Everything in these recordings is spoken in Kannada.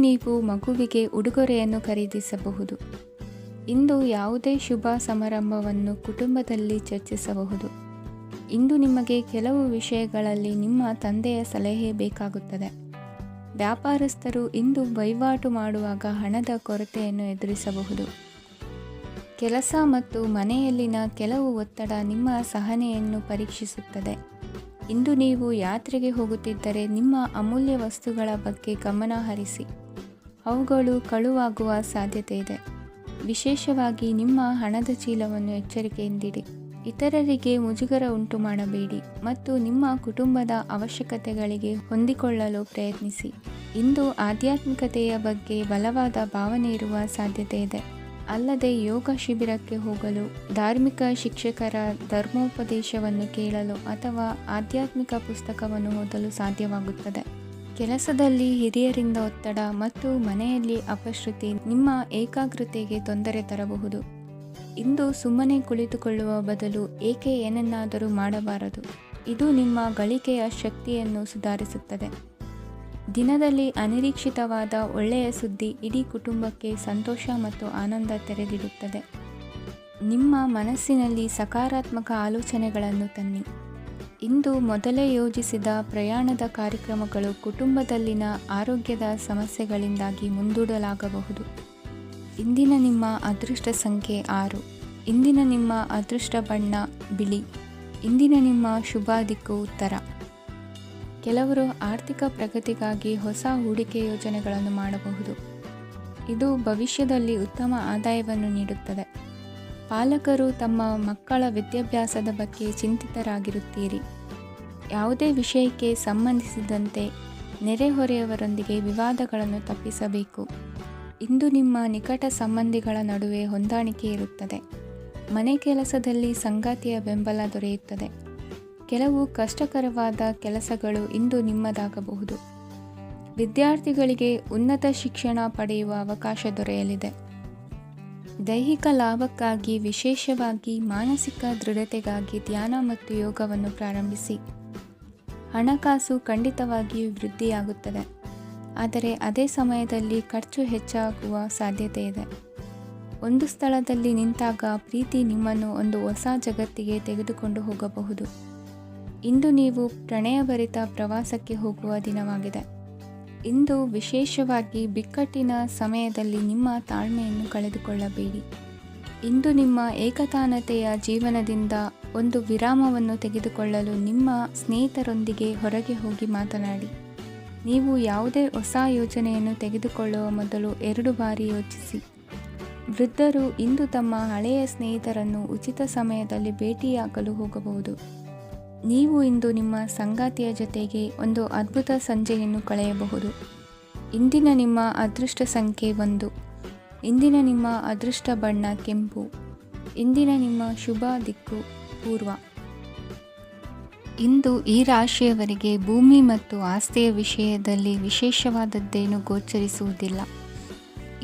ನೀವು ಮಗುವಿಗೆ ಉಡುಗೊರೆಯನ್ನು ಖರೀದಿಸಬಹುದು. ಇಂದು ಯಾವುದೇ ಶುಭ ಸಮಾರಂಭವನ್ನು ಕುಟುಂಬದಲ್ಲಿ ಚರ್ಚಿಸಬಹುದು. ಇಂದು ನಿಮಗೆ ಕೆಲವು ವಿಷಯಗಳಲ್ಲಿ ನಿಮ್ಮ ತಂದೆಯ ಸಲಹೆ ಬೇಕಾಗುತ್ತದೆ. ವ್ಯಾಪಾರಸ್ಥರು ಇಂದು ವಹಿವಾಟು ಮಾಡುವಾಗ ಹಣದ ಕೊರತೆಯನ್ನು ಎದುರಿಸಬಹುದು. ಕೆಲಸ ಮತ್ತು ಮನೆಯಲ್ಲಿನ ಕೆಲವು ಒತ್ತಡ ನಿಮ್ಮ ಸಹನೆಯನ್ನು ಪರೀಕ್ಷಿಸುತ್ತದೆ. ಇಂದು ನೀವು ಯಾತ್ರೆಗೆ ಹೋಗುತ್ತಿದ್ದರೆ ನಿಮ್ಮ ಅಮೂಲ್ಯ ವಸ್ತುಗಳ ಬಗ್ಗೆ ಗಮನ ಹರಿಸಿ. ಅವುಗಳು ಕಳುವಾಗುವ ಸಾಧ್ಯತೆ ಇದೆ. ವಿಶೇಷವಾಗಿ ನಿಮ್ಮ ಹಣದ ಚೀಲವನ್ನು ಎಚ್ಚರಿಕೆಯಿಂದಿಡಿ. ಇತರರಿಗೆ ಮುಜುಗರ ಉಂಟು ಮಾಡಬೇಡಿ ಮತ್ತು ನಿಮ್ಮ ಕುಟುಂಬದ ಅವಶ್ಯಕತೆಗಳಿಗೆ ಹೊಂದಿಕೊಳ್ಳಲು ಪ್ರಯತ್ನಿಸಿ. ಇಂದು ಆಧ್ಯಾತ್ಮಿಕತೆಯ ಬಗ್ಗೆ ಬಲವಾದ ಭಾವನೆ ಇರುವ ಸಾಧ್ಯತೆ ಇದೆ. ಅಲ್ಲದೆ ಯೋಗ ಶಿಬಿರಕ್ಕೆ ಹೋಗಲು, ಧಾರ್ಮಿಕ ಶಿಕ್ಷಕರ ಧರ್ಮೋಪದೇಶವನ್ನು ಕೇಳಲು ಅಥವಾ ಆಧ್ಯಾತ್ಮಿಕ ಪುಸ್ತಕವನ್ನು ಓದಲು ಸಾಧ್ಯವಾಗುತ್ತದೆ. ಕೆಲಸದಲ್ಲಿ ಹಿರಿಯರಿಂದ ಒತ್ತಡ ಮತ್ತು ಮನೆಯಲ್ಲಿ ಅಪಶ್ರುತಿ ನಿಮ್ಮ ಏಕಾಗ್ರತೆಗೆ ತೊಂದರೆ ತರಬಹುದು. ಇಂದು ಸುಮ್ಮನೆ ಕುಳಿತುಕೊಳ್ಳುವ ಬದಲು ಏಕೆ ಏನನ್ನಾದರೂ ಮಾಡಬಾರದು. ಇದು ನಿಮ್ಮ ಗಳಿಕೆಯ ಶಕ್ತಿಯನ್ನು ಸುಧಾರಿಸುತ್ತದೆ. ದಿನದಲ್ಲಿ ಅನಿರೀಕ್ಷಿತವಾದ ಒಳ್ಳೆಯ ಸುದ್ದಿ ಇಡೀ ಕುಟುಂಬಕ್ಕೆ ಸಂತೋಷ ಮತ್ತು ಆನಂದ ತೆರೆದಿಡುತ್ತದೆ. ನಿಮ್ಮ ಮನಸ್ಸಿನಲ್ಲಿ ಸಕಾರಾತ್ಮಕ ಆಲೋಚನೆಗಳನ್ನು ತನ್ನಿ. ಇಂದು ಮೊದಲೇ ಯೋಜಿಸಿದ ಪ್ರಯಾಣದ ಕಾರ್ಯಕ್ರಮಗಳು ಕುಟುಂಬದಲ್ಲಿನ ಆರೋಗ್ಯದ ಸಮಸ್ಯೆಗಳಿಂದಾಗಿ ಮುಂದೂಡಲಾಗಬಹುದು. ಇಂದಿನ ನಿಮ್ಮ ಅದೃಷ್ಟ ಸಂಖ್ಯೆ 6. ಇಂದಿನ ನಿಮ್ಮ ಅದೃಷ್ಟ ಬಣ್ಣ ಬಿಳಿ. ಇಂದಿನ ನಿಮ್ಮ ಶುಭ ದಿಕ್ಕು ಉತ್ತರ. ಕೆಲವರು ಆರ್ಥಿಕ ಪ್ರಗತಿಗಾಗಿ ಹೊಸ ಹೂಡಿಕೆ ಯೋಜನೆಗಳನ್ನು ಮಾಡಬಹುದು. ಇದು ಭವಿಷ್ಯದಲ್ಲಿ ಉತ್ತಮ ಆದಾಯವನ್ನು ನೀಡುತ್ತದೆ. ಪಾಲಕರು ತಮ್ಮ ಮಕ್ಕಳ ವಿದ್ಯಾಭ್ಯಾಸದ ಬಗ್ಗೆ ಚಿಂತಿತರಾಗಿರುತ್ತೀರಿ. ಯಾವುದೇ ವಿಷಯಕ್ಕೆ ಸಂಬಂಧಿಸಿದಂತೆ ನೆರೆಹೊರೆಯವರೊಂದಿಗೆ ವಿವಾದಗಳನ್ನು ತಪ್ಪಿಸಬೇಕು. ಇಂದು ನಿಮ್ಮ ನಿಕಟ ಸಂಬಂಧಿಗಳ ನಡುವೆ ಹೊಂದಾಣಿಕೆ ಇರುತ್ತದೆ. ಮನೆ ಕೆಲಸದಲ್ಲಿ ಸಂಗಾತಿಯ ಬೆಂಬಲ ದೊರೆಯುತ್ತದೆ. ಕೆಲವು ಕಷ್ಟಕರವಾದ ಕೆಲಸಗಳು ಇಂದು ನಿಮ್ಮದಾಗಬಹುದು. ವಿದ್ಯಾರ್ಥಿಗಳಿಗೆ ಉನ್ನತ ಶಿಕ್ಷಣ ಪಡೆಯುವ ಅವಕಾಶ ದೊರೆಯಲಿದೆ. ದೈಹಿಕ ಲಾಭಕ್ಕಾಗಿ, ವಿಶೇಷವಾಗಿ ಮಾನಸಿಕ ದೃಢತೆಗಾಗಿ ಧ್ಯಾನ ಮತ್ತು ಯೋಗವನ್ನು ಪ್ರಾರಂಭಿಸಿ. ಹಣಕಾಸು ಖಂಡಿತವಾಗಿಯೂ ವೃದ್ಧಿಯಾಗುತ್ತದೆ, ಆದರೆ ಅದೇ ಸಮಯದಲ್ಲಿ ಖರ್ಚು ಹೆಚ್ಚಾಗುವ ಸಾಧ್ಯತೆ ಇದೆ. ಒಂದು ಸ್ಥಳದಲ್ಲಿ ನಿಂತಾಗ ಪ್ರೀತಿ ನಿಮ್ಮನ್ನು ಒಂದು ಹೊಸ ಜಗತ್ತಿಗೆ ತೆಗೆದುಕೊಂಡು ಹೋಗಬಹುದು. ಇಂದು ನೀವು ಪ್ರಣಯಭರಿತ ಪ್ರವಾಸಕ್ಕೆ ಹೋಗುವ ದಿನವಾಗಿದೆ. ಇಂದು ವಿಶೇಷವಾಗಿ ಬಿಕ್ಕಟ್ಟಿನ ಸಮಯದಲ್ಲಿ ನಿಮ್ಮ ತಾಳ್ಮೆಯನ್ನು ಕಳೆದುಕೊಳ್ಳಬೇಡಿ. ಇಂದು ನಿಮ್ಮ ಏಕತಾನತೆಯ ಜೀವನದಿಂದ ಒಂದು ವಿರಾಮವನ್ನು ತೆಗೆದುಕೊಳ್ಳಲು ನಿಮ್ಮ ಸ್ನೇಹಿತರೊಂದಿಗೆ ಹೊರಗೆ ಹೋಗಿ ಮಾತನಾಡಿ. ನೀವು ಯಾವುದೇ ಹೊಸ ಯೋಜನೆಯನ್ನು ತೆಗೆದುಕೊಳ್ಳುವ ಮೊದಲು 2 ಬಾರಿ ಯೋಚಿಸಿ. ವೃದ್ಧರು ಇಂದು ತಮ್ಮ ಹಳೆಯ ಸ್ನೇಹಿತರನ್ನು ಉಚಿತ ಸಮಯದಲ್ಲಿ ಭೇಟಿಯಾಗಲು ಹೋಗಬಹುದು. ನೀವು ಇಂದು ನಿಮ್ಮ ಸಂಗಾತಿಯ ಜೊತೆಗೆ ಒಂದು ಅದ್ಭುತ ಸಂಜೆಯನ್ನು ಕಳೆಯಬಹುದು. ಇಂದಿನ ನಿಮ್ಮ ಅದೃಷ್ಟ ಸಂಖ್ಯೆ 1. ಇಂದಿನ ನಿಮ್ಮ ಅದೃಷ್ಟ ಬಣ್ಣ ಕೆಂಪು. ಇಂದಿನ ನಿಮ್ಮ ಶುಭ ದಿಕ್ಕು ಪೂರ್ವ. ಇಂದು ಈ ರಾಶಿಯವರಿಗೆ ಭೂಮಿ ಮತ್ತು ಆಸ್ತಿಯ ವಿಷಯದಲ್ಲಿ ವಿಶೇಷವಾದದ್ದೇನು ಗೋಚರಿಸುವುದಿಲ್ಲ.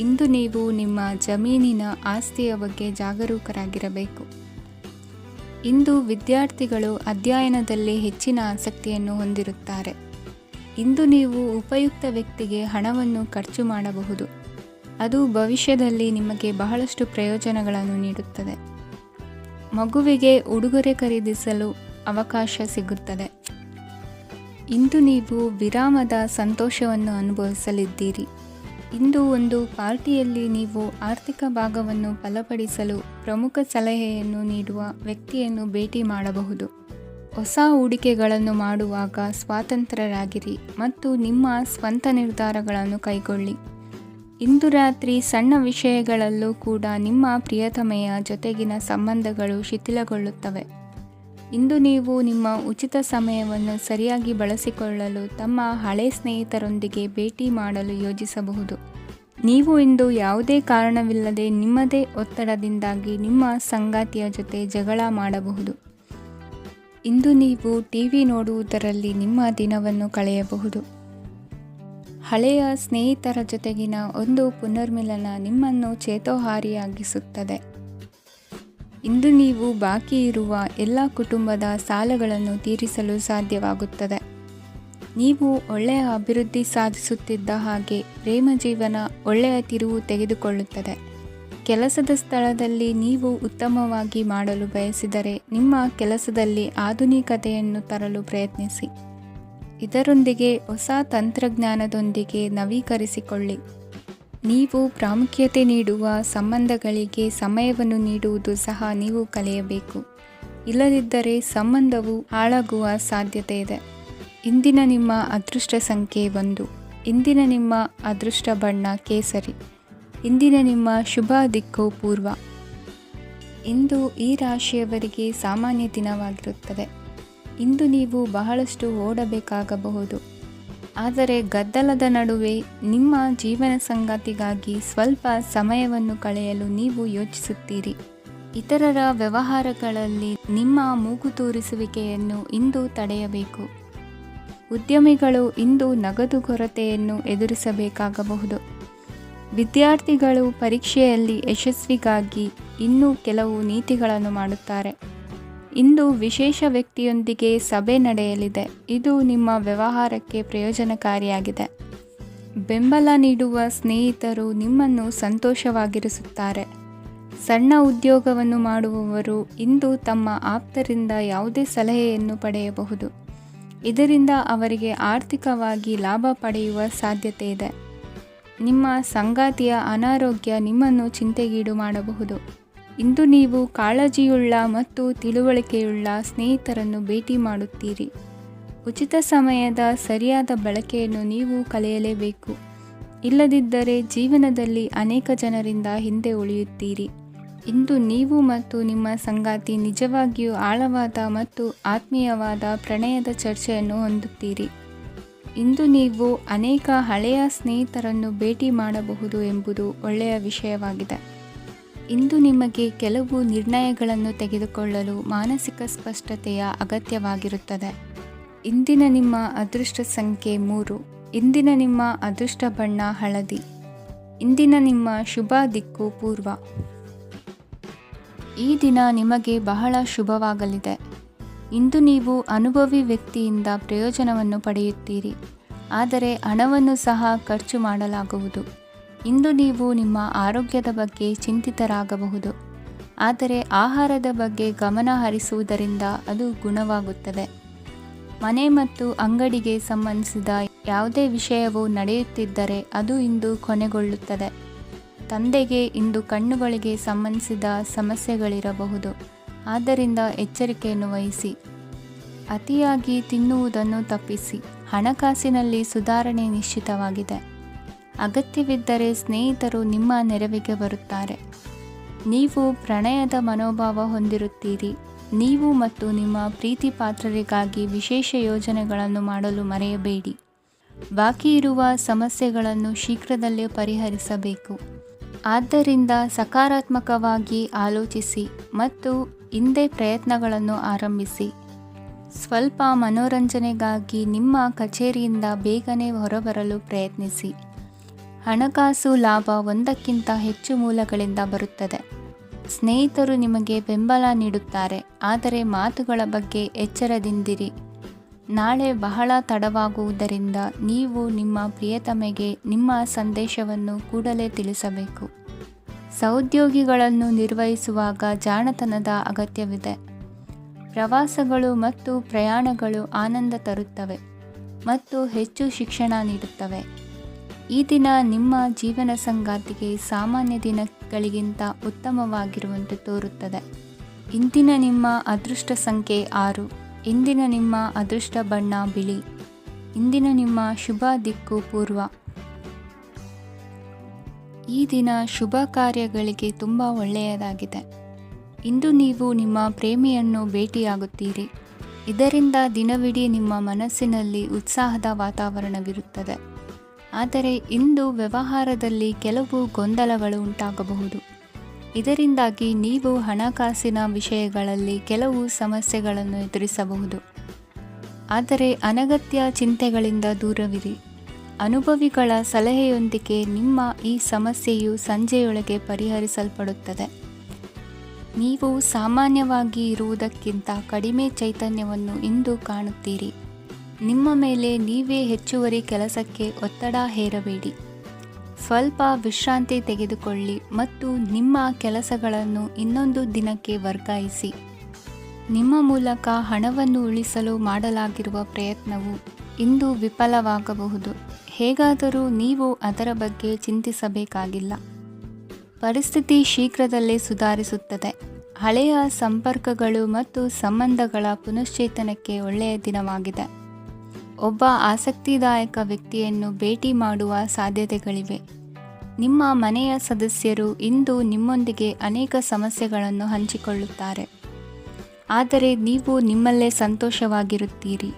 ಇಂದು ನೀವು ನಿಮ್ಮ ಜಮೀನಿನ ಆಸ್ತಿಯ ಬಗ್ಗೆ ಜಾಗರೂಕರಾಗಿರಬೇಕು. ಇಂದು ವಿದ್ಯಾರ್ಥಿಗಳು ಅಧ್ಯಯನದಲ್ಲಿ ಹೆಚ್ಚಿನ ಆಸಕ್ತಿಯನ್ನು ಹೊಂದಿರುತ್ತಾರೆ. ಇಂದು ನೀವು ಉಪಯುಕ್ತ ವ್ಯಕ್ತಿಗೆ ಹಣವನ್ನು ಖರ್ಚು ಮಾಡಬಹುದು. ಅದು ಭವಿಷ್ಯದಲ್ಲಿ ನಿಮಗೆ ಬಹಳಷ್ಟು ಪ್ರಯೋಜನಗಳನ್ನು ನೀಡುತ್ತದೆ. ಮಗುವಿಗೆ ಉಡುಗೊರೆ ಖರೀದಿಸಲು ಅವಕಾಶ ಸಿಗುತ್ತದೆ. ಇಂದು ನೀವು ವಿರಾಮದ ಸಂತೋಷವನ್ನು ಅನುಭವಿಸಲಿದ್ದೀರಿ. ಇಂದು ಒಂದು ಪಾರ್ಟಿಯಲ್ಲಿ ನೀವು ಆರ್ಥಿಕ ಭಾಗವನ್ನು ಬಲಪಡಿಸಲು ಪ್ರಮುಖ ಸಲಹೆಯನ್ನು ನೀಡುವ ವ್ಯಕ್ತಿಯನ್ನು ಭೇಟಿ ಮಾಡಬಹುದು. ಹೊಸ ಹೂಡಿಕೆಗಳನ್ನು ಮಾಡುವಾಗ ಸ್ವತಂತ್ರರಾಗಿರಿ ಮತ್ತು ನಿಮ್ಮ ಸ್ವಂತ ನಿರ್ಧಾರಗಳನ್ನು ಕೈಗೊಳ್ಳಿ. ಇಂದು ರಾತ್ರಿ ಸಣ್ಣ ವಿಷಯಗಳಲ್ಲೂ ಕೂಡ ನಿಮ್ಮ ಪ್ರಿಯತಮೆಯ ಜೊತೆಗಿನ ಸಂಬಂಧಗಳು ಶಿಥಿಲಗೊಳ್ಳುತ್ತವೆ. ಇಂದು ನೀವು ನಿಮ್ಮ ಉಚಿತ ಸಮಯವನ್ನು ಸರಿಯಾಗಿ ಬಳಸಿಕೊಳ್ಳಲು ತಮ್ಮ ಹಳೆ ಸ್ನೇಹಿತರೊಂದಿಗೆ ಭೇಟಿ ಮಾಡಲು ಯೋಜಿಸಬಹುದು. ನೀವು ಇಂದು ಯಾವುದೇ ಕಾರಣವಿಲ್ಲದೆ ನಿಮ್ಮದೇ ಒತ್ತಡದಿಂದಾಗಿ ನಿಮ್ಮ ಸಂಗಾತಿಯ ಜೊತೆ ಜಗಳ ಮಾಡಬಹುದು. ಇಂದು ನೀವು ಟಿವಿ ನೋಡುವುದರಲ್ಲಿ ನಿಮ್ಮ ದಿನವನ್ನು ಕಳೆಯಬಹುದು. ಹಳೆಯ ಸ್ನೇಹಿತರ ಜೊತೆಗಿನ ಒಂದು ಪುನರ್ಮಿಲನ ನಿಮ್ಮನ್ನು ಚೇತೋಹಾರಿಯಾಗಿಸುತ್ತದೆ. ಇಂದು ನೀವು ಬಾಕಿ ಇರುವ ಎಲ್ಲ ಕುಟುಂಬದ ಸಾಲಗಳನ್ನು ತೀರಿಸಲು ಸಾಧ್ಯವಾಗುತ್ತದೆ. ನೀವು ಒಳ್ಳೆಯ ಅಭಿವೃದ್ಧಿ ಸಾಧಿಸುತ್ತಿದ್ದ ಹಾಗೆ ಪ್ರೇಮ ಜೀವನ ಒಳ್ಳೆಯ ತಿರುವು ತೆಗೆದುಕೊಳ್ಳುತ್ತದೆ. ಕೆಲಸದ ಸ್ಥಳದಲ್ಲಿ ನೀವು ಉತ್ತಮವಾಗಿ ಮಾಡಲು ಬಯಸಿದರೆ ನಿಮ್ಮ ಕೆಲಸದಲ್ಲಿ ಆಧುನಿಕತೆಯನ್ನು ತರಲು ಪ್ರಯತ್ನಿಸಿ. ಇದರೊಂದಿಗೆ ಹೊಸ ತಂತ್ರಜ್ಞಾನದೊಂದಿಗೆ ನವೀಕರಿಸಿಕೊಳ್ಳಿ. ನೀವು ಪ್ರಾಮುಖ್ಯತೆ ನೀಡುವ ಸಂಬಂಧಗಳಿಗೆ ಸಮಯವನ್ನು ನೀಡುವುದು ಸಹ ನೀವು ಕಲಿಯಬೇಕು. ಇಲ್ಲದಿದ್ದರೆ ಸಂಬಂಧವು ಹಾಳಾಗುವ ಸಾಧ್ಯತೆ ಇದೆ. ಇಂದಿನ ನಿಮ್ಮ ಅದೃಷ್ಟ ಸಂಖ್ಯೆ 1. ಇಂದಿನ ನಿಮ್ಮ ಅದೃಷ್ಟ ಬಣ್ಣ ಕೇಸರಿ. ಇಂದಿನ ನಿಮ್ಮ ಶುಭ ದಿಕ್ಕು ಪೂರ್ವ. ಇಂದು ಈ ರಾಶಿಯವರಿಗೆ ಸಾಮಾನ್ಯ ದಿನವಾಗಿರುತ್ತದೆ. ಇಂದು ನೀವು ಬಹಳಷ್ಟು ಓಡಬೇಕಾಗಬಹುದು. ಆದರೆ ಗದ್ದಲದ ನಡುವೆ ನಿಮ್ಮ ಜೀವನ ಸಂಗಾತಿಗಾಗಿ ಸ್ವಲ್ಪ ಸಮಯವನ್ನು ಕಳೆಯಲು ನೀವು ಯೋಚಿಸುತ್ತೀರಿ. ಇತರರ ವ್ಯವಹಾರಗಳಲ್ಲಿ ನಿಮ್ಮ ಮೂಗು ತೂರಿಸುವಿಕೆಯನ್ನು ಇಂದು ತಡೆಯಬೇಕು. ಉದ್ಯಮಿಗಳು ಇಂದು ನಗದು ಕೊರತೆಯನ್ನು ಎದುರಿಸಬೇಕಾಗಬಹುದು. ವಿದ್ಯಾರ್ಥಿಗಳು ಪರೀಕ್ಷೆಯಲ್ಲಿ ಯಶಸ್ವಿಗಾಗಿ ಇನ್ನೂ ಕೆಲವು ನೀತಿಗಳನ್ನು ಮಾಡುತ್ತಾರೆ. ಇಂದು ವಿಶೇಷ ವ್ಯಕ್ತಿಯೊಂದಿಗೆ ಸಭೆ ನಡೆಯಲಿದೆ. ಇದು ನಿಮ್ಮ ವ್ಯವಹಾರಕ್ಕೆ ಪ್ರಯೋಜನಕಾರಿಯಾಗಿದೆ. ಬೆಂಬಲ ನೀಡುವ ಸ್ನೇಹಿತರು ನಿಮ್ಮನ್ನು ಸಂತೋಷವಾಗಿರಿಸುತ್ತಾರೆ. ಸಣ್ಣ ಉದ್ಯೋಗವನ್ನು ಮಾಡುವವರು ಇಂದು ತಮ್ಮ ಆಪ್ತರಿಂದ ಯಾವುದೇ ಸಲಹೆಯನ್ನು ಪಡೆಯಬಹುದು. ಇದರಿಂದ ಅವರಿಗೆ ಆರ್ಥಿಕವಾಗಿ ಲಾಭ ಪಡೆಯುವ ಸಾಧ್ಯತೆ ಇದೆ. ನಿಮ್ಮ ಸಂಗಾತಿಯ ಅನಾರೋಗ್ಯ ನಿಮ್ಮನ್ನು ಚಿಂತೆಗೀಡು ಮಾಡಬಹುದು. ಇಂದು ನೀವು ಕಾಳಜಿಯುಳ್ಳ ಮತ್ತು ತಿಳುವಳಿಕೆಯುಳ್ಳ ಸ್ನೇಹಿತರನ್ನು ಭೇಟಿ ಮಾಡುತ್ತೀರಿ. ಉಚಿತ ಸಮಯದ ಸರಿಯಾದ ಬಳಕೆಯನ್ನು ನೀವು ಕಲಿಯಲೇಬೇಕು. ಇಲ್ಲದಿದ್ದರೆ ಜೀವನದಲ್ಲಿ ಅನೇಕ ಜನರಿಂದ ಹಿಂದೆ ಉಳಿಯುತ್ತೀರಿ. ಇಂದು ನೀವು ಮತ್ತು ನಿಮ್ಮ ಸಂಗಾತಿ ನಿಜವಾಗಿಯೂ ಆಳವಾದ ಮತ್ತು ಆತ್ಮೀಯವಾದ ಪ್ರಣಯದ ಚರ್ಚೆಯನ್ನು ಹೊಂದುತ್ತೀರಿ. ಇಂದು ನೀವು ಅನೇಕ ಹಳೆಯ ಸ್ನೇಹಿತರನ್ನು ಭೇಟಿ ಮಾಡಬಹುದು ಎಂಬುದು ಒಳ್ಳೆಯ ವಿಷಯವಾಗಿದೆ. ಇಂದು ನಿಮಗೆ ಕೆಲವು ನಿರ್ಣಯಗಳನ್ನು ತೆಗೆದುಕೊಳ್ಳಲು ಮಾನಸಿಕ ಸ್ಪಷ್ಟತೆಯ ಅಗತ್ಯವಾಗಿರುತ್ತದೆ. ಇಂದಿನ ನಿಮ್ಮ ಅದೃಷ್ಟ ಸಂಖ್ಯೆ 3. ಇಂದಿನ ನಿಮ್ಮ ಅದೃಷ್ಟ ಬಣ್ಣ ಹಳದಿ. ಇಂದಿನ ನಿಮ್ಮ ಶುಭ ದಿಕ್ಕು ಪೂರ್ವ. ಈ ದಿನ ನಿಮಗೆ ಬಹಳ ಶುಭವಾಗಲಿದೆ. ಇಂದು ನೀವು ಅನುಭವಿ ವ್ಯಕ್ತಿಯಿಂದ ಪ್ರಯೋಜನವನ್ನು ಪಡೆಯುತ್ತೀರಿ. ಆದರೆ ಹಣವನ್ನು ಸಹ ಖರ್ಚು ಮಾಡಲಾಗುವುದು. ಇಂದು ನೀವು ನಿಮ್ಮ ಆರೋಗ್ಯದ ಬಗ್ಗೆ ಚಿಂತಿತರಾಗಬಹುದು. ಆದರೆ ಆಹಾರದ ಬಗ್ಗೆ ಗಮನ ಹರಿಸುವುದರಿಂದ ಅದು ಗುಣವಾಗುತ್ತದೆ. ಮನೆ ಮತ್ತು ಅಂಗಡಿಗೆ ಸಂಬಂಧಿಸಿದ ಯಾವುದೇ ವಿಷಯವು ನಡೆಯುತ್ತಿದ್ದರೆ ಅದು ಇಂದು ಕೊನೆಗೊಳ್ಳುತ್ತದೆ. ತಂದೆಗೆ ಇಂದು ಕಣ್ಣುಗಳಿಗೆ ಸಂಬಂಧಿಸಿದ ಸಮಸ್ಯೆಗಳಿರಬಹುದು. ಆದ್ದರಿಂದ ಎಚ್ಚರಿಕೆಯನ್ನು ವಹಿಸಿ. ಅತಿಯಾಗಿ ತಿನ್ನುವುದನ್ನು ತಪ್ಪಿಸಿ. ಹಣಕಾಸಿನಲ್ಲಿ ಸುಧಾರಣೆ ನಿಶ್ಚಿತವಾಗಿದೆ. ಅಗತ್ಯವಿದ್ದರೆ ಸ್ನೇಹಿತರು ನಿಮ್ಮ ನೆರವಿಗೆ ಬರುತ್ತಾರೆ. ನೀವು ಪ್ರಣಯದ ಮನೋಭಾವ ಹೊಂದಿರುತ್ತೀರಿ. ನೀವು ಮತ್ತು ನಿಮ್ಮ ಪ್ರೀತಿ ಪಾತ್ರರಿಗಾಗಿ ವಿಶೇಷ ಯೋಜನೆಗಳನ್ನು ಮಾಡಲು ಮರೆಯಬೇಡಿ. ಬಾಕಿ ಇರುವ ಸಮಸ್ಯೆಗಳನ್ನು ಶೀಘ್ರದಲ್ಲೇ ಪರಿಹರಿಸಬೇಕು. ಆದ್ದರಿಂದ ಸಕಾರಾತ್ಮಕವಾಗಿ ಆಲೋಚಿಸಿ ಮತ್ತು ಇಂದೇ ಪ್ರಯತ್ನಗಳನ್ನು ಆರಂಭಿಸಿ. ಸ್ವಲ್ಪ ಮನೋರಂಜನೆಗಾಗಿ ನಿಮ್ಮ ಕಚೇರಿಯಿಂದ ಬೇಗನೆ ಹೊರಬರಲು ಪ್ರಯತ್ನಿಸಿ. ಹಣಕಾಸು ಲಾಭ ಒಂದಕ್ಕಿಂತ ಹೆಚ್ಚು ಮೂಲಗಳಿಂದ ಬರುತ್ತದೆ. ಸ್ನೇಹಿತರು ನಿಮಗೆ ಬೆಂಬಲ ನೀಡುತ್ತಾರೆ. ಆದರೆ ಮಾತುಗಳ ಬಗ್ಗೆ ಎಚ್ಚರದಿಂದಿರಿ. ನಾಳೆ ಬಹಳ ತಡವಾಗುವುದರಿಂದ ನೀವು ನಿಮ್ಮ ಪ್ರಿಯತಮೆಗೆ ನಿಮ್ಮ ಸಂದೇಶವನ್ನು ಕೂಡಲೇ ತಿಳಿಸಬೇಕು. ಸಹೋದ್ಯೋಗಿಗಳನ್ನು ನಿರ್ವಹಿಸುವಾಗ ಜಾಣತನದ ಅಗತ್ಯವಿದೆ. ಪ್ರವಾಸಗಳು ಮತ್ತು ಪ್ರಯಾಣಗಳು ಆನಂದ ತರುತ್ತವೆ ಮತ್ತು ಹೆಚ್ಚು ಶಿಕ್ಷಣ ನೀಡುತ್ತವೆ. ಈ ದಿನ ನಿಮ್ಮ ಜೀವನ ಸಂಗಾತಿಗೆ ಸಾಮಾನ್ಯ ದಿನಗಳಿಗಿಂತ ಉತ್ತಮವಾಗಿರುವಂತೆ ತೋರುತ್ತದೆ. ಇಂದಿನ ನಿಮ್ಮ ಅದೃಷ್ಟ ಸಂಖ್ಯೆ 6. ಇಂದಿನ ನಿಮ್ಮ ಅದೃಷ್ಟ ಬಣ್ಣ ಬಿಳಿ. ಇಂದಿನ ನಿಮ್ಮ ಶುಭ ದಿಕ್ಕು ಪೂರ್ವ. ಈ ದಿನ ಶುಭ ಕಾರ್ಯಗಳಿಗೆ ತುಂಬ ಒಳ್ಳೆಯದಾಗಿದೆ. ಇಂದು ನೀವು ನಿಮ್ಮ ಪ್ರೇಮಿಯನ್ನು ಭೇಟಿಯಾಗುತ್ತೀರಿ. ಇದರಿಂದ ದಿನವಿಡೀ ನಿಮ್ಮ ಮನಸ್ಸಿನಲ್ಲಿ ಉತ್ಸಾಹದ ವಾತಾವರಣವಿರುತ್ತದೆ. ಆದರೆ ಇಂದು ವ್ಯವಹಾರದಲ್ಲಿ ಕೆಲವು ಗೊಂದಲಗಳು ಉಂಟಾಗಬಹುದು. ಇದರಿಂದಾಗಿ ನೀವು ಹಣಕಾಸಿನ ವಿಷಯಗಳಲ್ಲಿ ಕೆಲವು ಸಮಸ್ಯೆಗಳನ್ನು ಎದುರಿಸಬಹುದು. ಆದರೆ ಅನಗತ್ಯ ಚಿಂತೆಗಳಿಂದ ದೂರವಿರಿ. ಅನುಭವಿಗಳ ಸಲಹೆಯೊಂದಿಗೆ ನಿಮ್ಮ ಈ ಸಮಸ್ಯೆಯು ಸಂಜೆಯೊಳಗೆ ಪರಿಹರಿಸಲ್ಪಡುತ್ತದೆ. ನೀವು ಸಾಮಾನ್ಯವಾಗಿ ಇರುವುದಕ್ಕಿಂತ ಕಡಿಮೆ ಚೈತನ್ಯವನ್ನು ಇಂದು ಕಾಣುತ್ತೀರಿ. ನಿಮ್ಮ ಮೇಲೆ ನೀವೇ ಹೆಚ್ಚುವರಿ ಕೆಲಸಕ್ಕೆ ಒತ್ತಡ ಹೇರಬೇಡಿ. ಸ್ವಲ್ಪ ವಿಶ್ರಾಂತಿ ತೆಗೆದುಕೊಳ್ಳಿ ಮತ್ತು ನಿಮ್ಮ ಕೆಲಸಗಳನ್ನು ಇನ್ನೊಂದು ದಿನಕ್ಕೆ ವರ್ಗಾಯಿಸಿ. ನಿಮ್ಮ ಮೂಲಕ ಹಣವನ್ನು ಉಳಿಸಲು ಮಾಡಲಾಗಿರುವ ಪ್ರಯತ್ನವು ಇಂದು ವಿಫಲವಾಗಬಹುದು. ಹೇಗಾದರೂ ನೀವು ಅದರ ಬಗ್ಗೆ ಚಿಂತಿಸಬೇಕಾಗಿಲ್ಲ. ಪರಿಸ್ಥಿತಿ ಶೀಘ್ರದಲ್ಲೇ ಸುಧಾರಿಸುತ್ತದೆ. ಹಳೆಯ ಸಂಪರ್ಕಗಳು ಮತ್ತು ಸಂಬಂಧಗಳ ಪುನಶ್ಚೇತನಕ್ಕೆ ಒಳ್ಳೆಯ ದಿನವಾಗಿದೆ. ಒಬ್ಬ ಆಸಕ್ತಿದಾಯಕ ವ್ಯಕ್ತಿಯನ್ನು ಭೇಟಿ ಮಾಡುವ ಸಾಧ್ಯತೆಗಳಿವೆ. ನಿಮ್ಮ ಮನೆಯ ಸದಸ್ಯರು ಇಂದು ನಿಮ್ಮೊಂದಿಗೆ ಅನೇಕ ಸಮಸ್ಯೆಗಳನ್ನು ಹಂಚಿಕೊಳ್ಳುತ್ತಾರೆ. ಆದರೆ ನೀವು ನಿಮ್ಮಲ್ಲೇ ಸಂತೋಷವಾಗಿರುತ್ತೀರಿ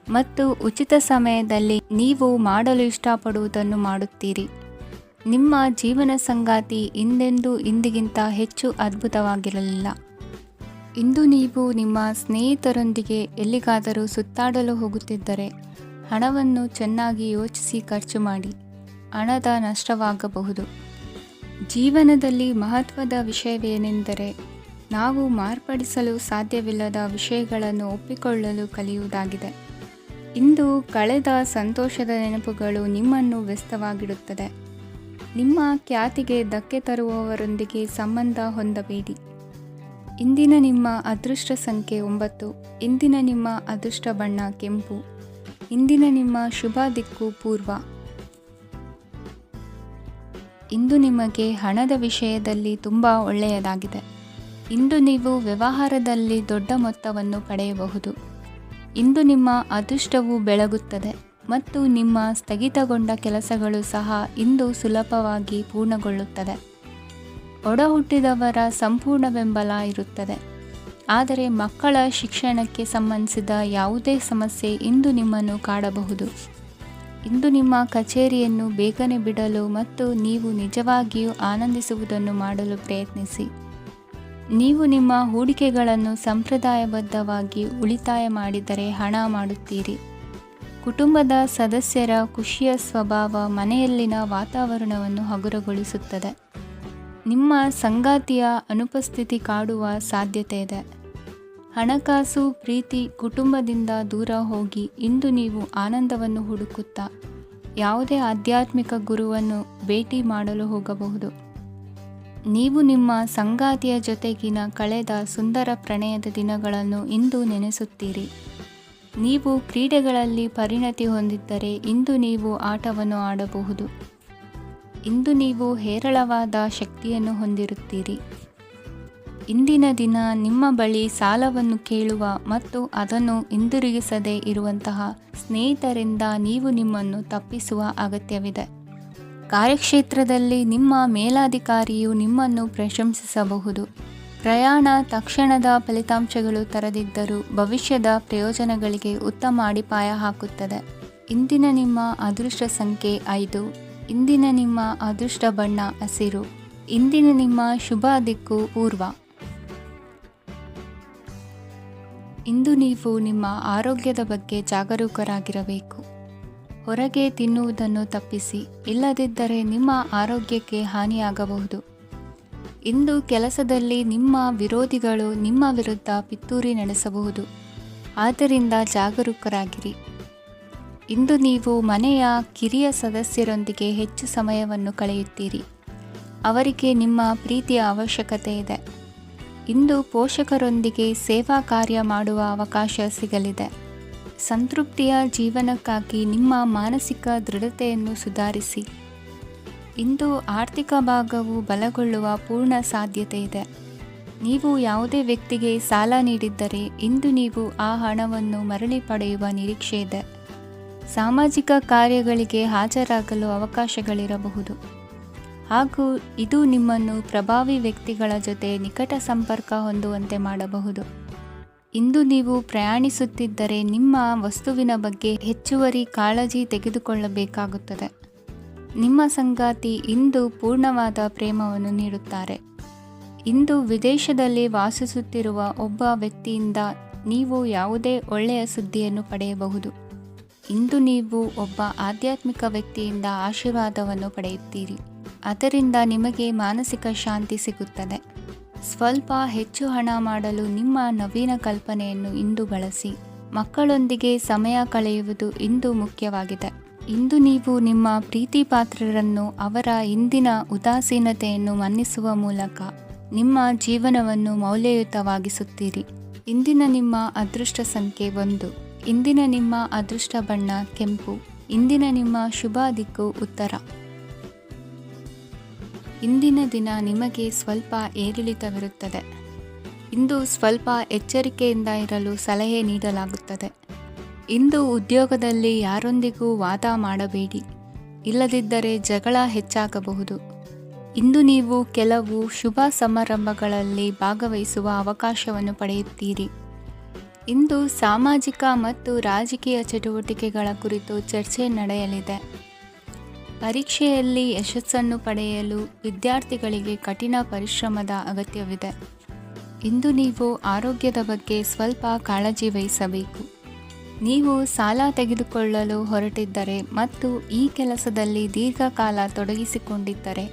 ಮತ್ತು ಉಚಿತ ಸಮಯದಲ್ಲಿ ನೀವು ಮಾಡಲು ಇಷ್ಟಪಡುವುದನ್ನು ಮಾಡುತ್ತೀರಿ. ನಿಮ್ಮ ಜೀವನ ಸಂಗಾತಿ ಇಂದೆಂದೂ ಇಂದಿಗಿಂತ ಹೆಚ್ಚು ಅದ್ಭುತವಾಗಿರಲಿಲ್ಲ. ಇಂದು ನೀವು ನಿಮ್ಮ ಸ್ನೇಹಿತರೊಂದಿಗೆ ಎಲ್ಲಿಗಾದರೂ ಸುತ್ತಾಡಲು ಹೋಗುತ್ತಿದ್ದರೆ ಹಣವನ್ನು ಚೆನ್ನಾಗಿ ಯೋಚಿಸಿ ಖರ್ಚು ಮಾಡಿ. ಹಣದ ನಷ್ಟವಾಗಬಹುದು. ಜೀವನದಲ್ಲಿ ಮಹತ್ವದ ವಿಷಯವೇನೆಂದರೆ ನಾವು ಮಾರ್ಪಡಿಸಲು ಸಾಧ್ಯವಿಲ್ಲದ ವಿಷಯಗಳನ್ನು ಒಪ್ಪಿಕೊಳ್ಳಲು ಕಲಿಯುವುದಾಗಿದೆ. ಇಂದು ಕಳೆದ ಸಂತೋಷದ ನೆನಪುಗಳು ನಿಮ್ಮನ್ನು ವ್ಯಸ್ತವಾಗಿಡುತ್ತದೆ. ನಿಮ್ಮ ಖ್ಯಾತಿಗೆ ಧಕ್ಕೆ ತರುವವರೊಂದಿಗೆ ಸಂಬಂಧ ಹೊಂದಬೇಡಿ. ಇಂದಿನ ನಿಮ್ಮ ಅದೃಷ್ಟ ಸಂಖ್ಯೆ 9. ಇಂದಿನ ನಿಮ್ಮ ಅದೃಷ್ಟ ಬಣ್ಣ ಕೆಂಪು. ಇಂದಿನ ನಿಮ್ಮ ಶುಭ ದಿಕ್ಕು ಪೂರ್ವ. ಇಂದು ನಿಮಗೆ ಹಣದ ವಿಷಯದಲ್ಲಿ ತುಂಬ ಒಳ್ಳೆಯದಾಗಿದೆ. ಇಂದು ನೀವು ವ್ಯವಹಾರದಲ್ಲಿ ದೊಡ್ಡ ಮೊತ್ತವನ್ನು ಪಡೆಯಬಹುದು. ಇಂದು ನಿಮ್ಮ ಅದೃಷ್ಟವು ಬೆಳಗುತ್ತದೆ ಮತ್ತು ನಿಮ್ಮ ಸ್ಥಗಿತಗೊಂಡ ಕೆಲಸಗಳು ಸಹ ಇಂದು ಸುಲಭವಾಗಿ ಪೂರ್ಣಗೊಳ್ಳುತ್ತದೆ. ಒಡಹುಟ್ಟಿದವರ ಸಂಪೂರ್ಣ ಬೆಂಬಲ ಇರುತ್ತದೆ. ಆದರೆ ಮಕ್ಕಳ ಶಿಕ್ಷಣಕ್ಕೆ ಸಂಬಂಧಿಸಿದ ಯಾವುದೇ ಸಮಸ್ಯೆ ಇಂದು ನಿಮ್ಮನ್ನು ಕಾಡಬಹುದು. ಇಂದು ನಿಮ್ಮ ಕಚೇರಿಯನ್ನು ಬೇಗನೆ ಬಿಡಲು ಮತ್ತು ನೀವು ನಿಜವಾಗಿಯೂ ಆನಂದಿಸುವುದನ್ನು ಮಾಡಲು ಪ್ರಯತ್ನಿಸಿ. ನೀವು ನಿಮ್ಮ ಹೂಡಿಕೆಗಳನ್ನು ಸಂಪ್ರದಾಯಬದ್ಧವಾಗಿ ಉಳಿತಾಯ ಮಾಡಿದರೆ ಹಣ ಮಾಡುತ್ತೀರಿ. ಕುಟುಂಬದ ಸದಸ್ಯರ ಖುಷಿಯ ಸ್ವಭಾವ ಮನೆಯಲ್ಲಿನ ವಾತಾವರಣವನ್ನು ಹಗುರಗೊಳಿಸುತ್ತದೆ. ನಿಮ್ಮ ಸಂಗಾತಿಯ ಅನುಪಸ್ಥಿತಿ ಕಾಡುವ ಸಾಧ್ಯತೆ ಇದೆ. ಹಣಕಾಸು, ಪ್ರೀತಿ, ಕುಟುಂಬದಿಂದ ದೂರ ಹೋಗಿ ಇಂದು ನೀವು ಆನಂದವನ್ನು ಹುಡುಕುತ್ತಾ ಯಾವುದೇ ಆಧ್ಯಾತ್ಮಿಕ ಗುರುವನ್ನು ಭೇಟಿ ಮಾಡಲು ಹೋಗಬಹುದು. ನೀವು ನಿಮ್ಮ ಸಂಗಾತಿಯ ಜೊತೆಗಿನ ಕಳೆದ ಸುಂದರ ಪ್ರಣಯದ ದಿನಗಳನ್ನು ಇಂದು ನೆನೆಸುತ್ತೀರಿ. ನೀವು ಕ್ರೀಡೆಗಳಲ್ಲಿ ಪರಿಣತಿ ಹೊಂದಿದ್ದರೆ ಇಂದು ನೀವು ಆಟವನ್ನು ಆಡಬಹುದು. ಇಂದು ನೀವು ಹೇರಳವಾದ ಶಕ್ತಿಯನ್ನು ಹೊಂದಿರುತ್ತೀರಿ. ಇಂದಿನ ದಿನ ನಿಮ್ಮ ಬಳಿ ಸಾಲವನ್ನು ಕೇಳುವ ಮತ್ತು ಅದನ್ನು ಹಿಂದಿರುಗಿಸದೇ ಇರುವಂತಹ ಸ್ನೇಹಿತರಿಂದ ನೀವು ನಿಮ್ಮನ್ನು ತಪ್ಪಿಸುವ ಅಗತ್ಯವಿದೆ. ಕಾರ್ಯಕ್ಷೇತ್ರದಲ್ಲಿ ನಿಮ್ಮ ಮೇಲಾಧಿಕಾರಿಯು ನಿಮ್ಮನ್ನು ಪ್ರಶಂಸಿಸಬಹುದು. ಪ್ರಯಾಣ ತಕ್ಷಣದ ಫಲಿತಾಂಶಗಳು ತರದಿದ್ದರೂ ಭವಿಷ್ಯದ ಪ್ರಯೋಜನಗಳಿಗೆ ಉತ್ತಮ ಅಡಿಪಾಯ ಹಾಕುತ್ತದೆ. ಇಂದಿನ ನಿಮ್ಮ ಅದೃಷ್ಟ ಸಂಖ್ಯೆ 5. ಇಂದಿನ ನಿಮ್ಮ ಅದೃಷ್ಟ ಬಣ್ಣ ಹಸಿರು. ಇಂದಿನ ನಿಮ್ಮ ಶುಭ ದಿಕ್ಕು ಪೂರ್ವ. ಇಂದು ನೀವು ನಿಮ್ಮ ಆರೋಗ್ಯದ ಬಗ್ಗೆ ಜಾಗರೂಕರಾಗಿರಬೇಕು. ಹೊರಗೆ ತಿನ್ನುವುದನ್ನು ತಪ್ಪಿಸಿ, ಇಲ್ಲದಿದ್ದರೆ ನಿಮ್ಮ ಆರೋಗ್ಯಕ್ಕೆ ಹಾನಿಯಾಗಬಹುದು. ಇಂದು ಕೆಲಸದಲ್ಲಿ ನಿಮ್ಮ ವಿರೋಧಿಗಳು ನಿಮ್ಮ ವಿರುದ್ಧ ಪಿತೂರಿ ನಡೆಸಬಹುದು. ಆದ್ದರಿಂದ ಜಾಗರೂಕರಾಗಿರಿ. ಇಂದು ನೀವು ಮನೆಯ ಕಿರಿಯ ಸದಸ್ಯರೊಂದಿಗೆ ಹೆಚ್ಚು ಸಮಯವನ್ನು ಕಳೆಯುತ್ತೀರಿ. ಅವರಿಗೆ ನಿಮ್ಮ ಪ್ರೀತಿಯ ಅವಶ್ಯಕತೆ ಇದೆ. ಇಂದು ಪೋಷಕರೊಂದಿಗೆ ಸೇವಾ ಕಾರ್ಯ ಮಾಡುವ ಅವಕಾಶ ಸಿಗಲಿದೆ. ಸಂತೃಪ್ತಿಯ ಜೀವನಕ್ಕಾಗಿ ನಿಮ್ಮ ಮಾನಸಿಕ ದೃಢತೆಯನ್ನು ಸುಧಾರಿಸಿ. ಇಂದು ಆರ್ಥಿಕ ಭಾಗವು ಬಲಗೊಳ್ಳುವ ಪೂರ್ಣ ಸಾಧ್ಯತೆ ಇದೆ. ನೀವು ಯಾವುದೇ ವ್ಯಕ್ತಿಗೆ ಸಾಲ ನೀಡಿದ್ದರೆ ಇಂದು ನೀವು ಆ ಹಣವನ್ನು ಮರಳಿ ಪಡೆಯುವ ನಿರೀಕ್ಷೆ ಇದೆ. ಸಾಮಾಜಿಕ ಕಾರ್ಯಗಳಿಗೆ ಹಾಜರಾಗಲು ಅವಕಾಶಗಳಿರಬಹುದು ಹಾಗೂ ಇದು ನಿಮ್ಮನ್ನು ಪ್ರಭಾವಿ ವ್ಯಕ್ತಿಗಳ ಜೊತೆ ನಿಕಟ ಸಂಪರ್ಕ ಹೊಂದುವಂತೆ ಮಾಡಬಹುದು. ಇಂದು ನೀವು ಪ್ರಯಾಣಿಸುತ್ತಿದ್ದರೆ ನಿಮ್ಮ ವಸ್ತುವಿನ ಬಗ್ಗೆ ಹೆಚ್ಚುವರಿ ಕಾಳಜಿ ತೆಗೆದುಕೊಳ್ಳಬೇಕಾಗುತ್ತದೆ. ನಿಮ್ಮ ಸಂಗಾತಿ ಇಂದು ಪೂರ್ಣವಾದ ಪ್ರೇಮವನ್ನು ನೀಡುತ್ತಾರೆ. ಇಂದು ವಿದೇಶದಲ್ಲಿ ವಾಸಿಸುತ್ತಿರುವ ಒಬ್ಬ ವ್ಯಕ್ತಿಯಿಂದ ನೀವು ಯಾವುದೇ ಒಳ್ಳೆಯ ಸುದ್ದಿಯನ್ನು ಪಡೆಯಬಹುದು. ಇಂದು ನೀವು ಒಬ್ಬ ಆಧ್ಯಾತ್ಮಿಕ ವ್ಯಕ್ತಿಯಿಂದ ಆಶೀರ್ವಾದವನ್ನು ಪಡೆಯುತ್ತೀರಿ. ಅದರಿಂದ ನಿಮಗೆ ಮಾನಸಿಕ ಶಾಂತಿ ಸಿಗುತ್ತದೆ. ಸ್ವಲ್ಪ ಹೆಚ್ಚು ಹಣ ಮಾಡಲು ನಿಮ್ಮ ನವೀನ ಕಲ್ಪನೆಯನ್ನು ಇಂದು ಬಳಸಿ. ಮಕ್ಕಳೊಂದಿಗೆ ಸಮಯ ಕಳೆಯುವುದು ಇಂದು ಮುಖ್ಯವಾಗಿದೆ. ಇಂದು ನೀವು ನಿಮ್ಮ ಪ್ರೀತಿ ಪಾತ್ರರನ್ನು ಅವರ ಇಂದಿನ ಉದಾಸೀನತೆಯನ್ನು ಮನ್ನಿಸುವ ಮೂಲಕ ನಿಮ್ಮ ಜೀವನವನ್ನು ಮೌಲ್ಯಯುತವಾಗಿಸುತ್ತೀರಿ. ಇಂದಿನ ನಿಮ್ಮ ಅದೃಷ್ಟ ಸಂಖ್ಯೆ 1. ಇಂದಿನ ನಿಮ್ಮ ಅದೃಷ್ಟ ಬಣ್ಣ ಕೆಂಪು. ಇಂದಿನ ನಿಮ್ಮ ಶುಭ ದಿಕ್ಕು ಉತ್ತರ. ಇಂದಿನ ದಿನ ನಿಮಗೆ ಸ್ವಲ್ಪ ಏರಿಳಿತವಿರುತ್ತದೆ. ಇಂದು ಸ್ವಲ್ಪ ಎಚ್ಚರಿಕೆಯಿಂದ ಇರಲು ಸಲಹೆ ನೀಡಲಾಗುತ್ತದೆ. ಇಂದು ಉದ್ಯೋಗದಲ್ಲಿ ಯಾರೊಂದಿಗೂ ವಾದ ಮಾಡಬೇಡಿ, ಇಲ್ಲದಿದ್ದರೆ ಜಗಳ ಹೆಚ್ಚಾಗಬಹುದು. ಇಂದು ನೀವು ಕೆಲವು ಶುಭ ಸಮಾರಂಭಗಳಲ್ಲಿ ಭಾಗವಹಿಸುವ ಅವಕಾಶವನ್ನು ಪಡೆಯುತ್ತೀರಿ. ಇಂದು ಸಾಮಾಜಿಕ ಮತ್ತು ರಾಜಕೀಯ ಚಟುವಟಿಕೆಗಳ ಕುರಿತು ಚರ್ಚೆ ನಡೆಯಲಿದೆ. ಪರೀಕ್ಷೆಯಲ್ಲಿ ಯಶಸ್ಸನ್ನು ಪಡೆಯಲು ವಿದ್ಯಾರ್ಥಿಗಳಿಗೆ ಕಠಿಣ ಪರಿಶ್ರಮದ ಅಗತ್ಯವಿದೆ. ಇಂದು ನೀವು ಆರೋಗ್ಯದ ಬಗ್ಗೆ ಸ್ವಲ್ಪ ಕಾಳಜಿ ವಹಿಸಬೇಕು. ನೀವು ಸಾಲ ತೆಗೆದುಕೊಳ್ಳಲು ಹೊರಟಿದ್ದರೆ ಮತ್ತು ಈ ಕೆಲಸದಲ್ಲಿ ದೀರ್ಘಕಾಲ ತೊಡಗಿಸಿಕೊಂಡಿದ್ದರೆ